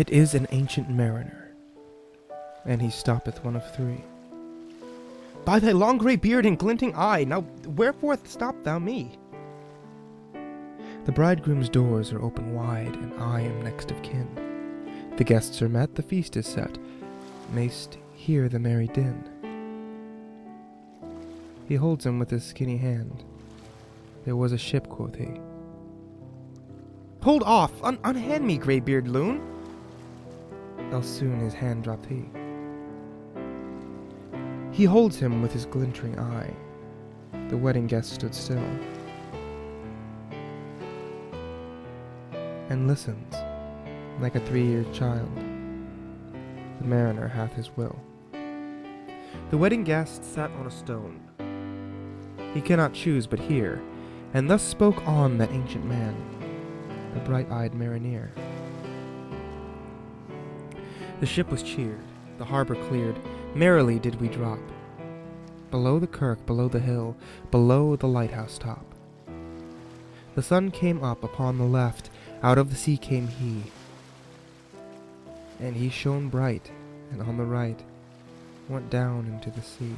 It is an ancient mariner, and he stoppeth one of three. By thy long grey beard and glinting eye, now wherefore stop thou me? The bridegroom's doors are open wide, and I am next of kin. The guests are met, the feast is set, mayst hear the merry din. He holds him with his skinny hand. There was a ship, quoth he. Hold off! Unhand me, grey-beard loon! Else soon his hand dropped he. He holds him with his glintering eye. The wedding guest stood still, and listens, like a 3-year child. The mariner hath his will. The wedding guest sat on a stone. He cannot choose but hear, and thus spoke on that ancient man, the bright-eyed mariner. The ship was cheered, the harbour cleared, merrily did we drop, below the kirk, below the hill, below the lighthouse top. The sun came up upon the left, out of the sea came he, and he shone bright, and on the right went down into the sea.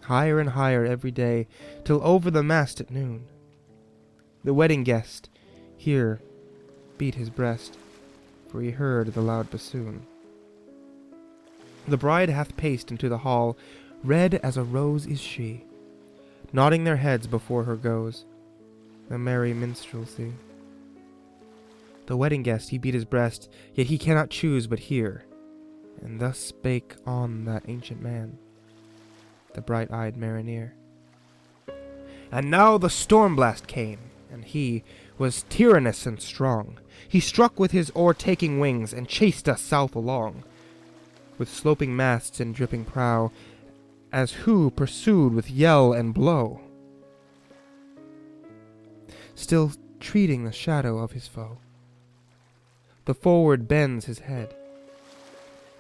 Higher and higher every day, till over the mast at noon. The wedding guest here beat his breast, for he heard the loud bassoon. The bride hath paced into the hall, red as a rose is she, nodding their heads before her goes the merry minstrelsy. The wedding guest he beat his breast, yet he cannot choose but hear, and thus spake on that ancient man, the bright-eyed mariner. And now the storm blast came, and he was tyrannous and strong. He struck with his o'ertaking wings, and chased us south along, with sloping masts and dripping prow, as who pursued with yell and blow, still treading the shadow of his foe. The forward bends his head,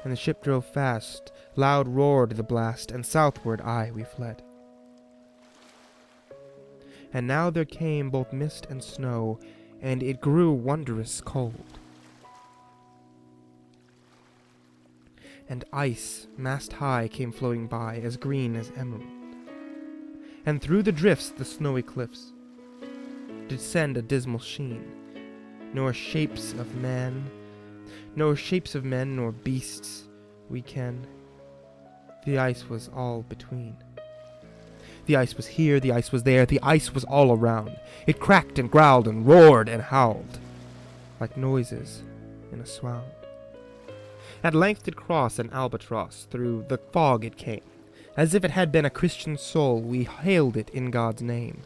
and the ship drove fast, loud roared the blast, and southward aye we fled. And now there came both mist and snow, and it grew wondrous cold. And ice, mast high, came floating by, as green as emerald. And through the drifts the snowy cliffs did send a dismal sheen, nor shapes of men, nor beasts we ken. The ice was all between. The ice was here, the ice was there, the ice was all around. It cracked and growled and roared and howled, like noises in a swound. At length did cross an albatross, through the fog it came. As if it had been a Christian soul, we hailed it in God's name.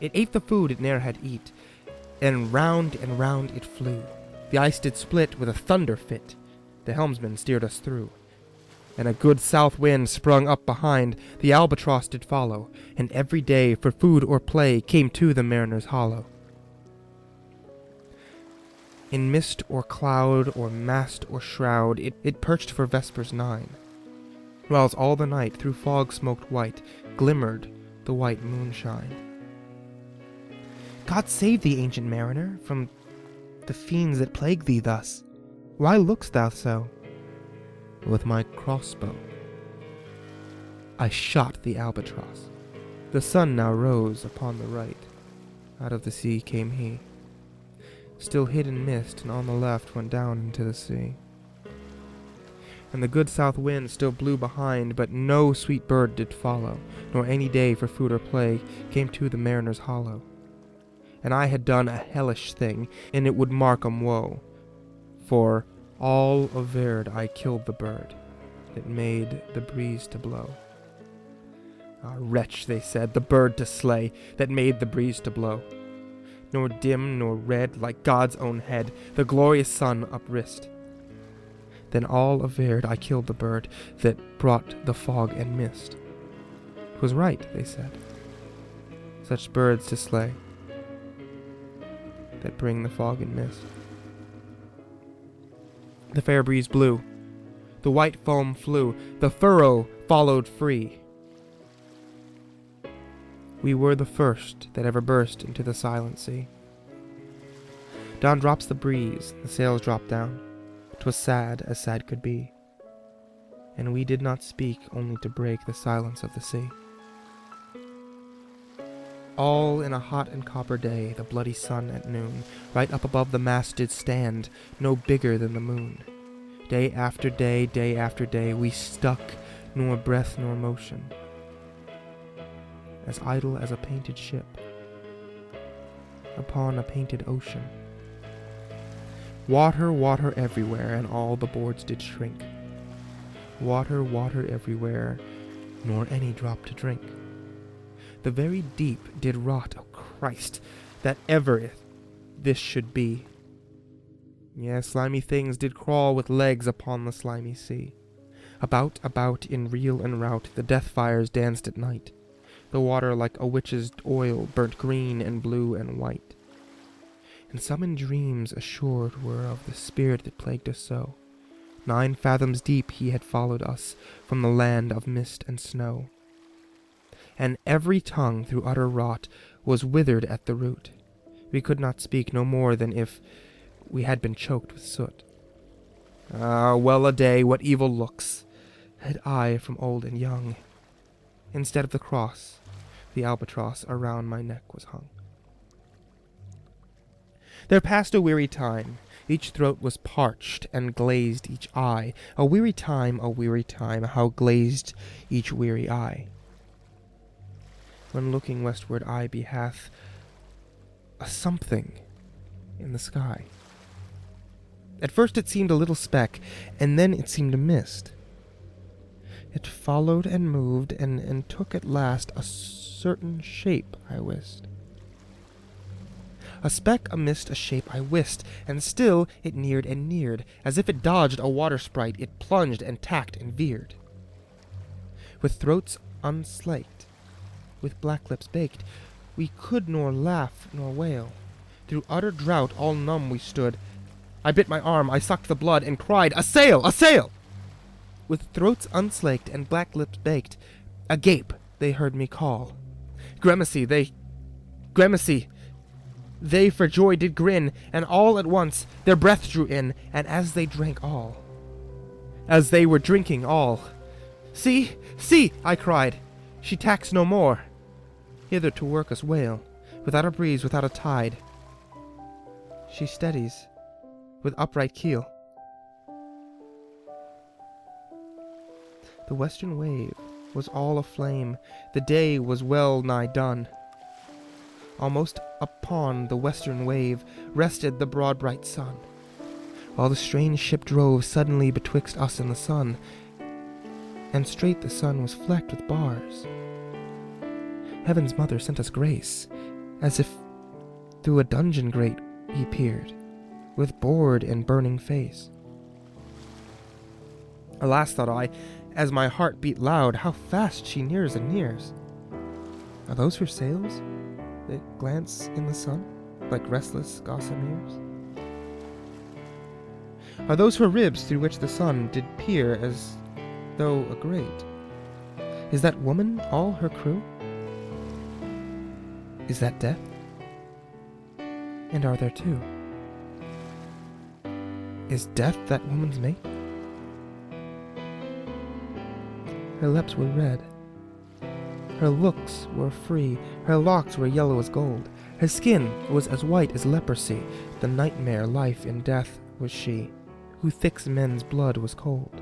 It ate the food it ne'er had eat, and round it flew. The ice did split with a thunder fit, the helmsman steered us through. And a good south wind sprung up behind, the albatross did follow, and every day for food or play came to the mariner's hollow. In mist or cloud or mast or shroud, it perched for vespers 9, whiles all the night through fog smoked white glimmered the white moonshine. God save thee, ancient mariner, from the fiends that plague thee thus. Why look'st thou so? With my crossbow I shot the albatross. The sun now rose upon the right. Out of the sea came he, still hid in mist, and on the left went down into the sea. And the good south wind still blew behind, but no sweet bird did follow, nor any day for food or play came to the mariner's hollow. And I had done a hellish thing, and it would mark 'em woe, for all averred I killed the bird that made the breeze to blow. Ah, wretch, they said, the bird to slay that made the breeze to blow. Nor dim nor red, like God's own head, the glorious sun uprist. Then all averred I killed the bird that brought the fog and mist. 'Twas right, they said, such birds to slay that bring the fog and mist. The fair breeze blew, the white foam flew, the furrow followed free. We were the first that ever burst into the silent sea. Dawn drops the breeze, the sails drop down. 'Twas sad as sad could be, and we did not speak only to break the silence of the sea. All in a hot and copper day, the bloody sun at noon, right up above the mast did stand, no bigger than the moon. Day after day, we stuck, nor breath nor motion, as idle as a painted ship upon a painted ocean. Water, water everywhere, and all the boards did shrink. Water, water everywhere, nor any drop to drink. The very deep did rot, oh Christ, that ever this should be. Yes, slimy things did crawl with legs upon the slimy sea. About, about, in reel and rout, the death fires danced at night. The water like a witch's oil burnt green and blue and white. And some in dreams assured were of the spirit that plagued us so. 9 fathoms deep he had followed us from the land of mist and snow. And every tongue through utter rot was withered at the root. We could not speak no more than if we had been choked with soot. Ah, well a day, what evil looks had I from old and young. Instead of the cross, the albatross around my neck was hung. There passed a weary time. Each throat was parched and glazed each eye. A weary time, how glazed each weary eye. When looking westward I behath a something in the sky. At first it seemed a little speck, and then it seemed a mist. It followed and moved, and took at last a certain shape, I wist. A speck, a mist, a shape, I wist, and still it neared and neared. As if it dodged a water sprite, it plunged and tacked and veered. With throats unslaked, with black lips baked, we could nor laugh nor wail. Through utter drought all numb we stood. I bit my arm, I sucked the blood, and cried, "A sail! A sail!" With throats unslaked and black lips baked, agape they heard me call. Grimacy, they for joy did grin, and all at once their breath drew in, and as they drank all, as they were drinking all, "See, see," I cried, "she tacks no more, hither to work us wail, without a breeze, without a tide. She steadies, with upright keel." The western wave was all aflame, the day was well nigh done. Almost upon the western wave rested the broad bright sun, while the strange ship drove suddenly betwixt us and the sun, and straight the sun was flecked with bars. Heaven's mother sent us grace, as if through a dungeon grate he peered, with bored and burning face. Alas, thought I, as my heart beat loud, how fast she nears and nears. Are those her sails that glance in the sun like restless gossameres? Are those her ribs through which the sun did peer as though a grate? Is that woman all her crew? Is that death? And are there two? Is death that woman's mate? Her lips were red. Her looks were free. Her locks were yellow as gold. Her skin was as white as leprosy. The nightmare life in death was she, who thick men's blood was cold.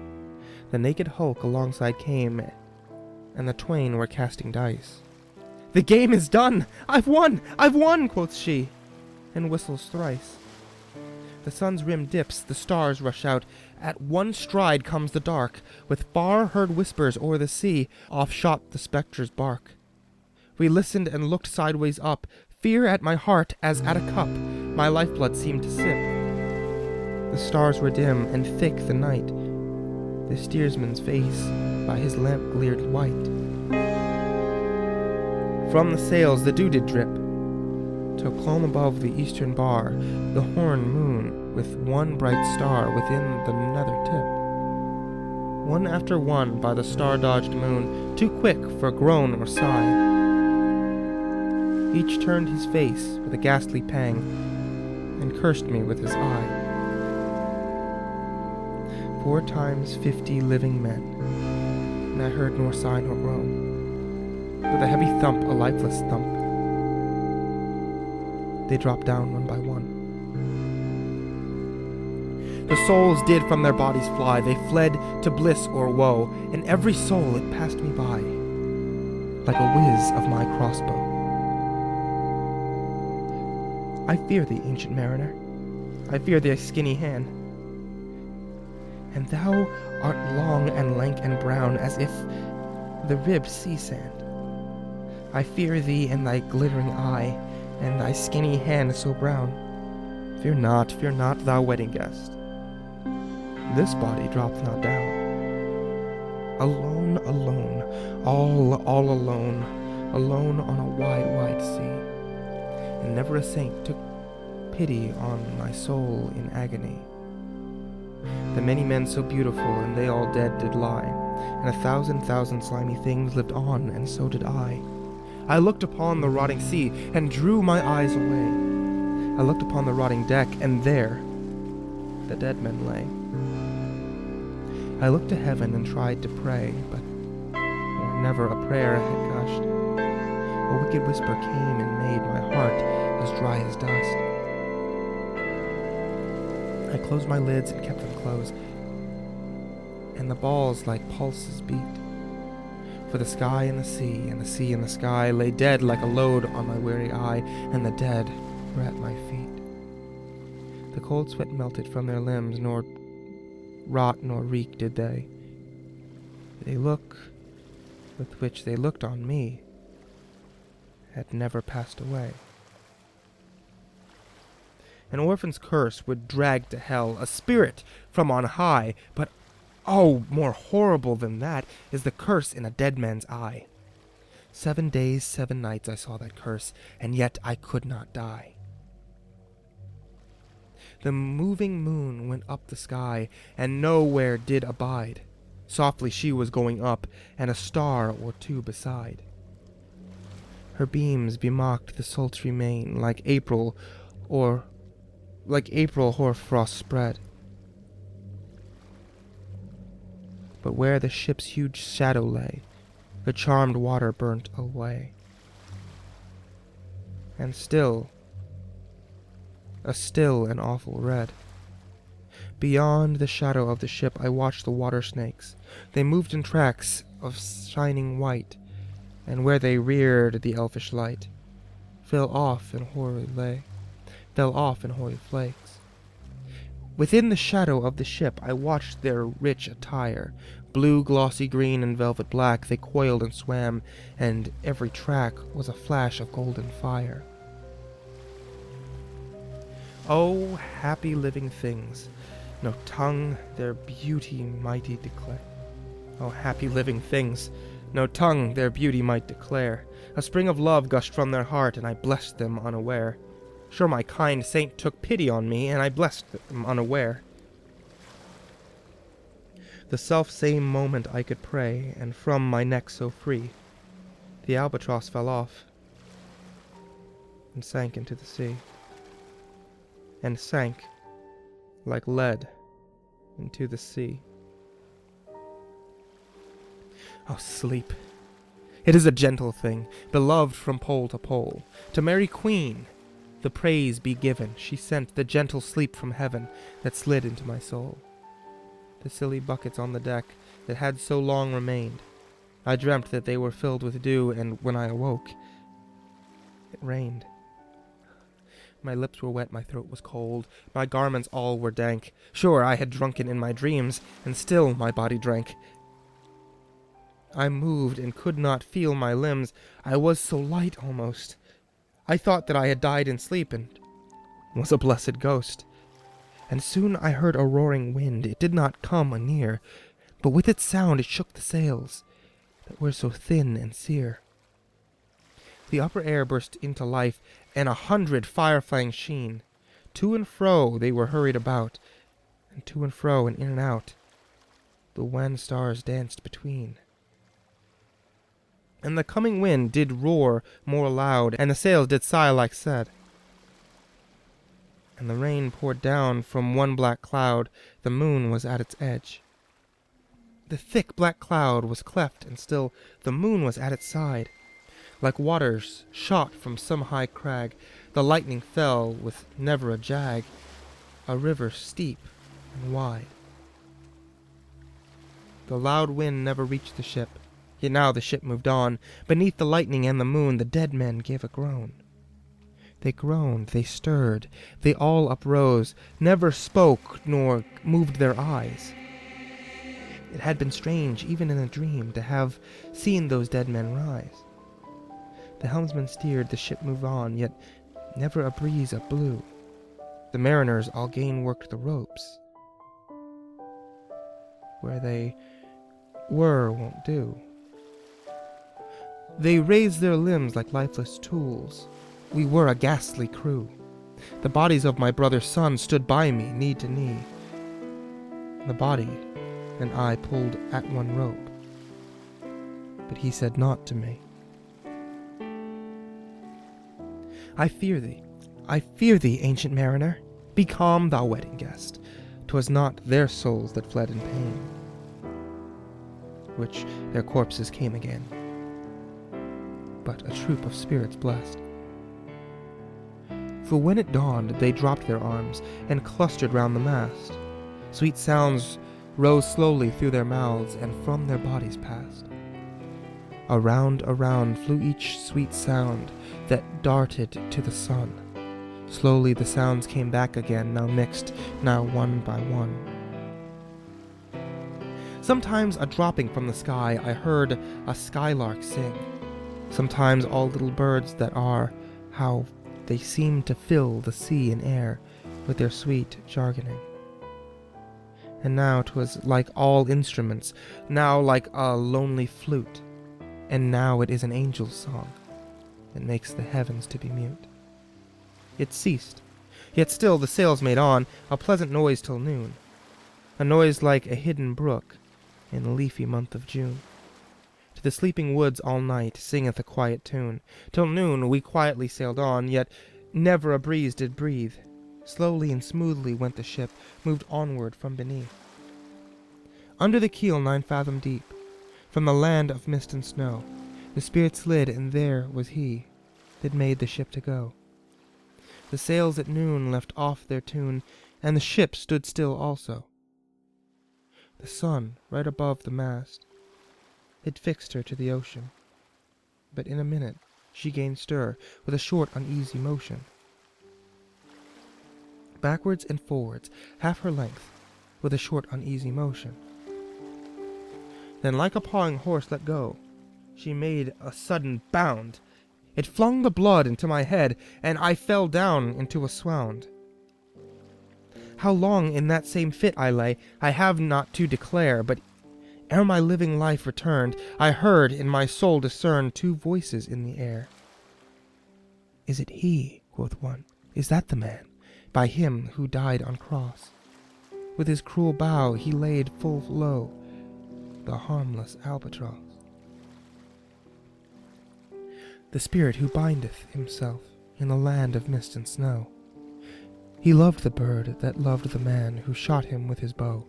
The naked hulk alongside came, and the twain were casting dice. "The game is done! I've won! I've won!" quoth she, and whistles thrice. The sun's rim dips, the stars rush out. At one stride comes the dark, with far-heard whispers o'er the sea. Off shot the spectre's bark. We listened and looked sideways up. Fear at my heart as at a cup my lifeblood seemed to sip. The stars were dim and thick the night. The steersman's face by his lamp gleared white. From the sails the dew did drip, till clomb above the eastern bar the horn moon with one bright star within the nether tip. One after one by the star-dodged moon, too quick for groan or sigh, each turned his face with a ghastly pang, and cursed me with his eye. 4 times 50 living men, and I heard nor sigh nor groan. With a heavy thump, a lifeless thump, they dropped down one by one. The souls did from their bodies fly, they fled to bliss or woe, and every soul it passed me by, like a whiz of my crossbow. I fear thee, ancient mariner, I fear thy skinny hand, and thou art long and lank and brown, as if the ribbed sea sand. I fear thee and thy glittering eye, and thy skinny hand so brown. Fear not, thou wedding guest, this body drops not down. Alone, alone, all alone, alone on a wide, wide sea. And never a saint took pity on my soul in agony. The many men so beautiful, and they all dead did lie, and 1,000 slimy things lived on, and so did I. I looked upon the rotting sea, and drew my eyes away. I looked upon the rotting deck, and there the dead men lay. I looked to heaven and tried to pray, but where never a prayer had gushed, a wicked whisper came and made my heart as dry as dust. I closed my lids and kept them closed, and the balls like pulses beat. For the sky and the sea, and the sea and the sky, lay dead like a load on my weary eye, and the dead were at my feet. The cold sweat melted from their limbs, nor rot nor reek did they. They look with which they looked on me had never passed away. An orphan's curse would drag to hell a spirit from on high, but oh, more horrible than that is the curse in a dead man's eye. 7 days, 7 nights I saw that curse, and yet I could not die. The moving moon went up the sky, and nowhere did abide. Softly she was going up, and a star or two beside. Her beams bemocked the sultry main, like April hoarfrost spread. But where the ship's huge shadow lay, the charmed water burnt away. And still, a still and awful red. Beyond the shadow of the ship I watched the water snakes. They moved in tracks of shining white, and where they reared the elfish light, fell off in hoary flakes. Within the shadow of the ship I watched their rich attire. Blue, glossy green, and velvet black, they coiled and swam, and every track was a flash of golden fire. Oh, happy living things, no tongue their beauty mighty declare. Oh, happy living things, no tongue their beauty might declare. A spring of love gushed from their heart, and I blessed them unaware. Sure my kind saint took pity on me, and I blessed them unaware. The self-same moment I could pray, and from my neck so free, the albatross fell off, and sank into the sea, and sank like lead into the sea. Oh, sleep! It is a gentle thing, beloved from pole to pole. To Mary Queen the praise be given. She sent the gentle sleep from heaven that slid into my soul. The silly buckets on the deck that had so long remained, I dreamt that they were filled with dew, and when I awoke, it rained. My lips were wet, my throat was cold, my garments all were dank. Sure, I had drunken in my dreams, and still my body drank. I moved and could not feel my limbs. I was so light almost. I thought that I had died in sleep and was a blessed ghost. And soon I heard a roaring wind. It did not come anear, but with its sound it shook the sails that were so thin and sere. The upper air burst into life, and 100 fire-fangs sheen. To and fro they were hurried about, and to and fro and in and out the wan stars danced between. And the coming wind did roar more loud, and the sails did sigh like said. and the rain poured down from one black cloud. The moon was at its edge. The thick black cloud was cleft, and still the moon was at its side. Like waters shot from some high crag, the lightning fell with never a jag, a river steep and wide. The loud wind never reached the ship, yet now the ship moved on. Beneath the lightning and the moon, the dead men gave a groan. They groaned, they stirred, they all uprose, never spoke nor moved their eyes. It had been strange, even in a dream, to have seen those dead men rise. The helmsman steered, the ship moved on, yet never a breeze up blew. The mariners all gain worked the ropes. Where they were won't do. They raised their limbs like lifeless tools. We were a ghastly crew. The bodies of my brother's sons stood by me, knee to knee. The body and I pulled at one rope, but he said naught to me. I fear thee, ancient mariner. Be calm, thou wedding guest. 'Twas not their souls that fled in pain, which their corpses came again, but a troop of spirits blessed. For when it dawned, they dropped their arms and clustered round the mast. Sweet sounds rose slowly through their mouths and from their bodies passed. Around, around flew each sweet sound that darted to the sun. Slowly the sounds came back again, now mixed, now one by one. Sometimes a dropping from the sky I heard a skylark sing. Sometimes all little birds that are, how they seem to fill the sea and air with their sweet jargoning. And now 'twas like all instruments, now like a lonely flute, and now it is an angel's song that makes the heavens to be mute. It ceased, yet still the sails made on, a pleasant noise till noon, a noise like a hidden brook in the leafy month of June. To the sleeping woods all night singeth a quiet tune. Till noon we quietly sailed on, yet never a breeze did breathe. Slowly and smoothly went the ship, moved onward from beneath. Under the keel 9 fathom deep, from the land of mist and snow, the spirit slid, and there was he that made the ship to go. The sails at noon left off their tune, and the ship stood still also. The sun, right above the mast, had fixed her to the ocean, but in a minute she gained stir with a short uneasy motion. Backwards and forwards, half her length, with a short uneasy motion. Then like a pawing horse let go, she made a sudden bound. It flung the blood into my head, and I fell down into a swound. How long in that same fit I lay, I have not to declare, but ere my living life returned, I heard in my soul discern 2 voices in the air. Is it he, quoth one, is that the man, by him who died on cross? With his cruel bow he laid full low the harmless albatross. The spirit who bindeth himself in the land of mist and snow. He loved the bird that loved the man who shot him with his bow.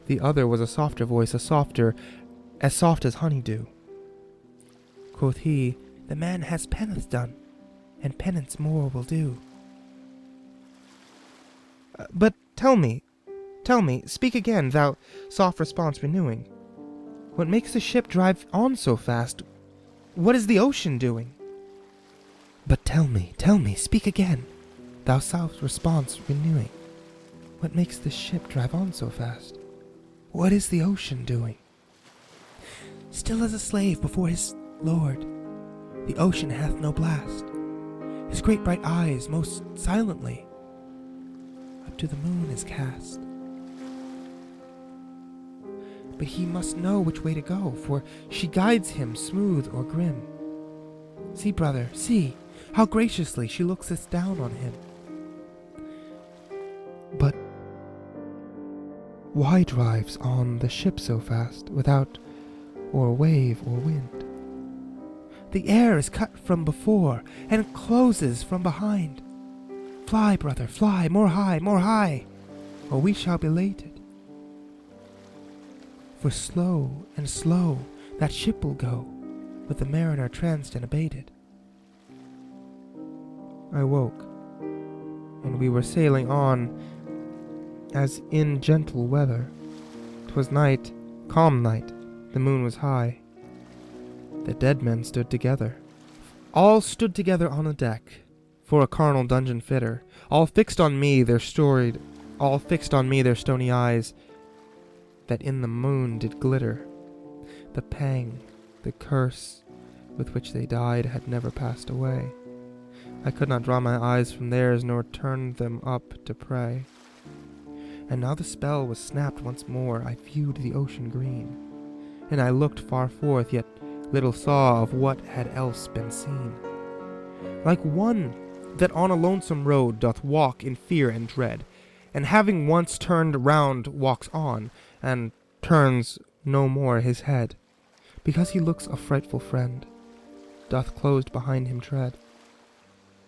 The other was a softer voice, as soft as honeydew. Quoth he, the man has penance done, and penance more will do. But tell me, speak again, thou soft response renewing. What makes the ship drive on so fast? What is the ocean doing? But tell me, speak again, thou soft response renewing. What makes the ship drive on so fast? What is the ocean doing? Still as a slave before his lord, the ocean hath no blast. His great bright eyes most silently up to the moon is cast. But he must know which way to go, for she guides him smooth or grim. See, brother, see, how graciously she looks us down on him. But why drives on the ship so fast, without or wave or wind? The air is cut from before, and closes from behind. Fly, brother, fly, more high, or we shall be lated. For slow and slow that ship will go, with the mariner tranced and abated. I woke, and we were sailing on, as in gentle weather. 'Twas night, calm night, the moon was high. The dead men stood together. All stood together on the deck, for a carnal dungeon fitter. All fixed on me their stony eyes, that in the moon did glitter. The pang, the curse, with which they died had never passed away. I could not draw my eyes from theirs, nor turn them up to pray. And now the spell was snapped once more. I viewed the ocean green, and I looked far forth, yet little saw of what had else been seen. Like one that on a lonesome road doth walk in fear and dread, and having once turned round walks on, and turns no more his head, because he looks a frightful friend, doth closed behind him tread.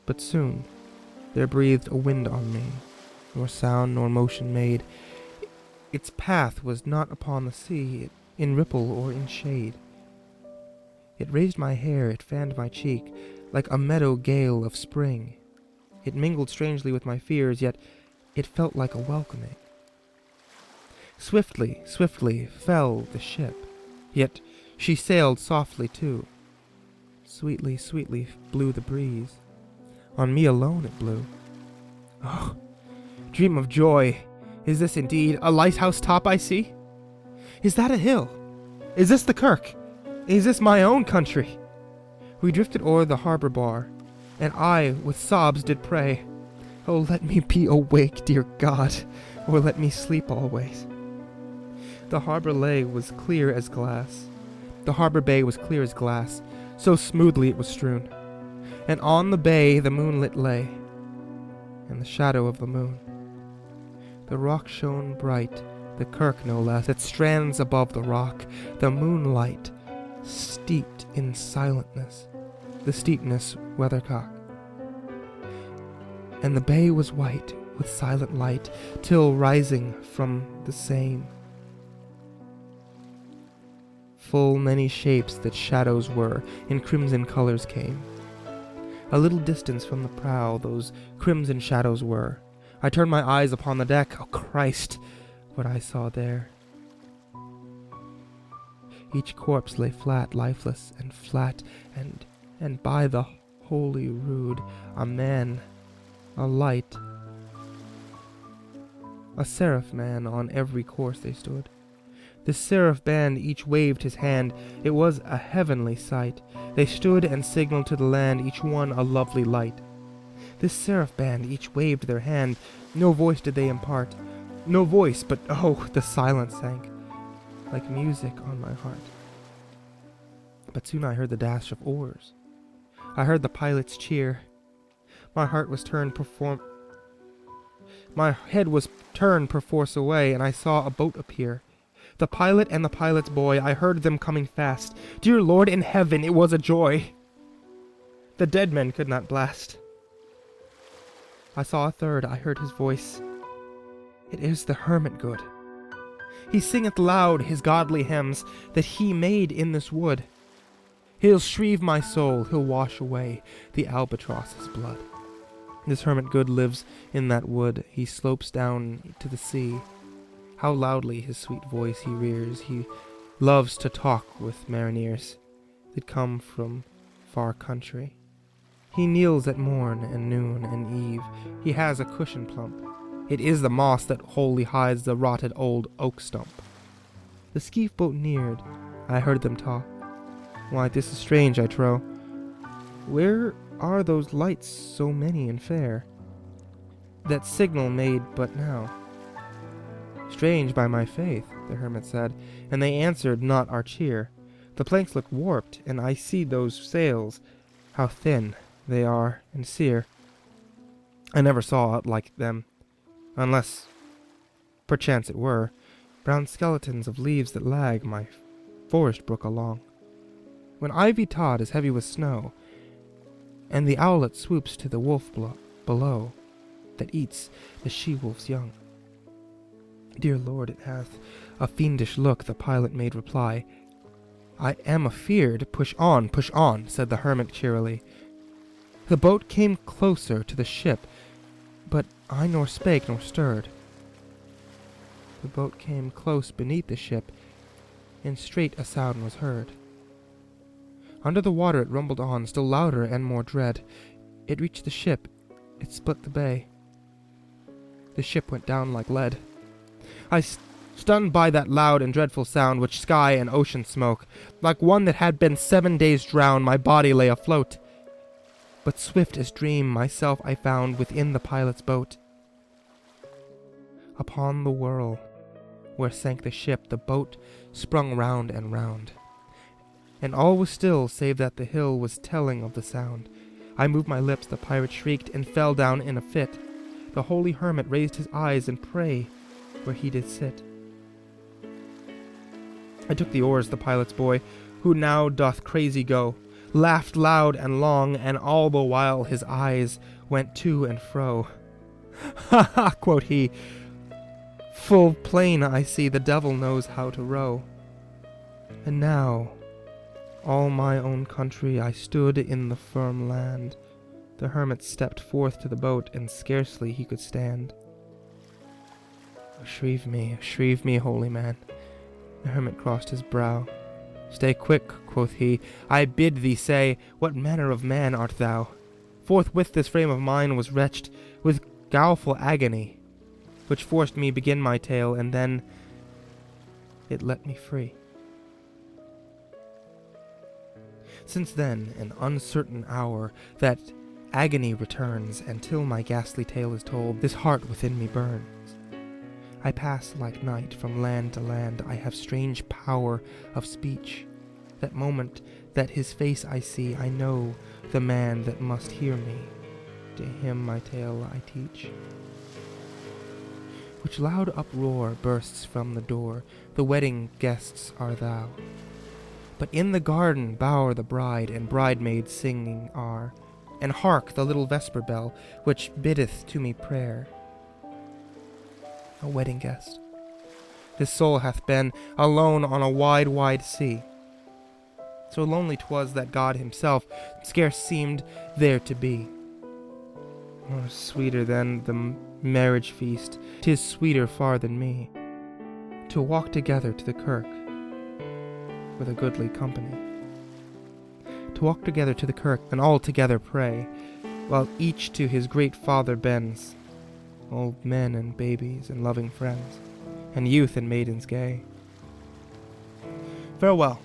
But soon there breathed a wind on me, nor sound nor motion made. Its path was not upon the sea, in ripple or in shade. It raised my hair, it fanned my cheek, like a meadow gale of spring. It mingled strangely with my fears, yet it felt like a welcoming. Swiftly, swiftly fell the ship, yet she sailed softly too. Sweetly, sweetly blew the breeze. On me alone it blew. Oh, dream of joy! Is this indeed a lighthouse top I see? Is that a hill? Is this the kirk? Is this my own country? We drifted o'er the harbour bar, and I with sobs did pray, oh, let me be awake, dear God, or let me sleep always. The harbour lay was clear as glass. The harbour bay was clear as glass, so smoothly it was strewn. And on the bay the moonlit lay, in the shadow of the moon. The rock shone bright, the kirk no less, that strands above the rock, the moonlight steeped in silentness, the steepness weathercock. And the bay was white with silent light, till rising from the same, full many shapes that shadows were, in crimson colours came. A little distance from the prow those crimson shadows were. I turned my eyes upon the deck. Oh Christ, what I saw there! Each corpse lay flat, lifeless, and flat, and by the holy rood, a man, a light, a seraph man on every corse they stood. This seraph band each waved his hand, it was a heavenly sight. They stood and signaled to the land, each one a lovely light. This seraph band each waved their hand, no voice did they impart. No voice, but oh, the silence sank like music on my heart. But soon I heard the dash of oars. I heard the pilot's cheer. My head was turned perforce away, and I saw a boat appear. The pilot and the pilot's boy, I heard them coming fast. Dear Lord in heaven, it was a joy! The dead men could not blast. I saw a third, I heard his voice. It is the hermit good. He singeth loud his godly hymns that he made in this wood. He'll shrieve my soul, he'll wash away the albatross's blood. This hermit good lives in that wood, he slopes down to the sea. How loudly his sweet voice he rears, he loves to talk with mariners that come from far country. He kneels at morn and noon and eve, he has a cushion plump. It is the moss that wholly hides the rotted old oak stump. The skiff boat neared, I heard them talk. Why, this is strange, I trow. Where are those lights so many and fair, that signal made but now? Strange by my faith, the hermit said, and they answered not our cheer. The planks look warped, and I see those sails, how thin they are and sere. I never saw aught like them, unless perchance it were brown skeletons of leaves that lag my forest brook along. When ivy tod is heavy with snow, and the owlet swoops to the wolf below, that eats the she-wolf's young. Dear Lord, it hath a fiendish look, the pilot made reply. I am afeard. Push on, said the hermit cheerily. The boat came closer to the ship, but I nor spake nor stirred. The boat came close beneath the ship, and straight a sound was heard. Under the water it rumbled on, still louder and more dread. It reached the ship, it split the bay. The ship went down like lead. Stunned by that loud and dreadful sound which sky and ocean smoke, like one that had been 7 days drowned, my body lay afloat. But swift as dream myself I found within the pilot's boat. Upon the whirl where sank the ship, the boat sprung round and round, and all was still save that the hill was telling of the sound. I moved my lips, the pirate shrieked, and fell down in a fit. The holy hermit raised his eyes and pray where he did sit. I took the oars, the pilot's boy, who now doth crazy go, laughed loud and long, and all the while his eyes went to and fro. Ha ha, quoth he, full plain I see the devil knows how to row. And now, all my own country, I stood in the firm land. The hermit stepped forth to the boat, and scarcely he could stand. Shrieve me, holy man. The hermit crossed his brow. Stay quick, quoth he, I bid thee say, what manner of man art thou? Forthwith this frame of mine was wretched with guileful agony, which forced me begin my tale, and then it let me free. Since then, an uncertain hour, that agony returns, and till my ghastly tale is told, this heart within me burns. I pass like night from land to land, I have strange power of speech. That moment that his face I see, I know the man that must hear me. To him my tale I teach. Which loud uproar bursts from the door, the wedding guests are thou. But in the garden bower the bride, and bridemaids singing are. And hark the little vesper bell, which biddeth to me prayer. A wedding guest. His soul hath been alone on a wide, wide sea. So lonely 'twas that God himself scarce seemed there to be. Oh, sweeter than the marriage feast, 'tis sweeter far than me, to walk together to the kirk with a goodly company. To walk together to the kirk and all together pray, while each to his great Father bends, old men and babies and loving friends, and youth and maidens gay. Farewell,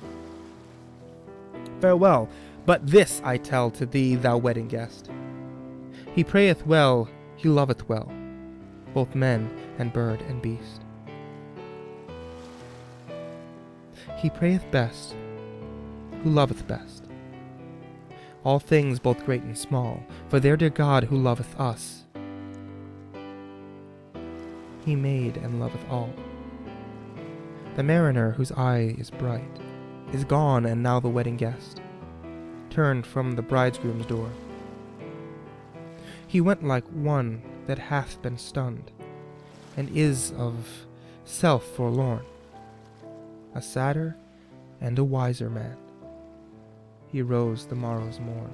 farewell, but this I tell to thee, thou wedding guest. He prayeth well, he loveth well, both men and bird and beast. He prayeth best, who loveth best. All things both great and small, for their dear God who loveth us, he made and loveth all. The mariner whose eye is bright is gone, and now the wedding guest turned from the bridegroom's door. He went like one that hath been stunned, and is of self forlorn, a sadder and a wiser man. He rose the morrow's morn.